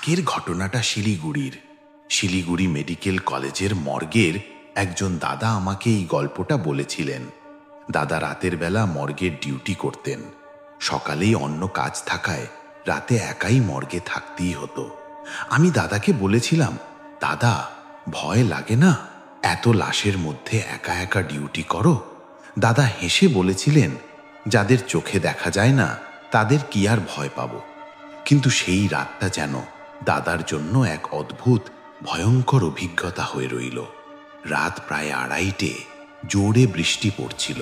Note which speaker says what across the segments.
Speaker 1: আজকের ঘটনাটা শিলিগুড়ি মেডিকেল কলেজের মর্গের একজন দাদা আমাকে এই গল্পটা বলেছিলেন। দাদা রাতের বেলা মর্গের ডিউটি করতেন। সকালেই অন্য কাজ থাকায় রাতে একাই মর্গে থাকতেই হতো। আমি দাদাকে বলেছিলাম, দাদা ভয় লাগে না, এত লাশের মধ্যে একা একা ডিউটি করো? দাদা হেসে বলেছিলেন, যাদের চোখে দেখা যায় না তাদের কি আর ভয় পাবো। কিন্তু সেই রাতটা যেন দাদার জন্য এক অদ্ভুত ভয়ঙ্কর অভিজ্ঞতা হয়ে রইল। রাত প্রায় 2:30, জোরে বৃষ্টি পড়ছিল।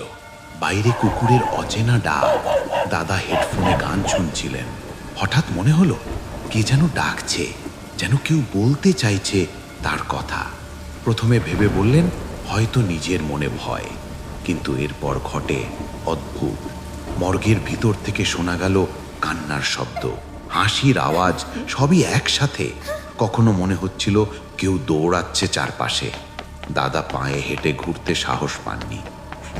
Speaker 1: বাইরে কুকুরের অচেনা ডাক। দাদা হেডফোনে গান শুনছিলেন। হঠাৎ মনে হলো কে যেন ডাকছে, যেন কেউ বলতে চাইছে তার কথা। প্রথমে ভেবে বললেন হয়তো নিজের মনে ভয়, কিন্তু এরপর ঘটে অদ্ভুত। মর্গের ভিতর থেকে শোনা গেল কান্নার শব্দ, হাসির আওয়াজ, সবই একসাথে। কখনো মনে হচ্ছিল কেউ দৌড়াচ্ছে চারপাশে। দাদা পায়ে হেঁটে ঘুরতে সাহস পাননি।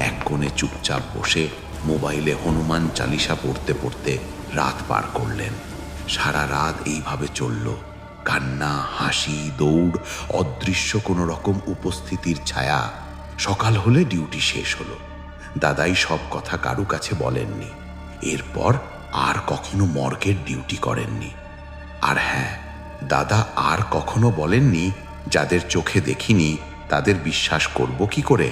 Speaker 1: এক কোণে চুপচাপ বসে মোবাইলে হনুমান চালিসা পড়তে পড়তে রাত পার করলেন। সারা রাত এইভাবে চলল, কান্না, হাসি, দৌড়, অদৃশ্য কোনো রকম উপস্থিতির ছায়া। সকাল হলে ডিউটি শেষ হলো। দাদাই সব কথা কারু কাছে বলেননি। এরপর আর কখনো মর্গের ডিউটি করেননি। আর হ্যাঁ, দাদা আর কখনো বলেননি, যাদের চোখে দেখিনি তাদের বিশ্বাস করব কি করে।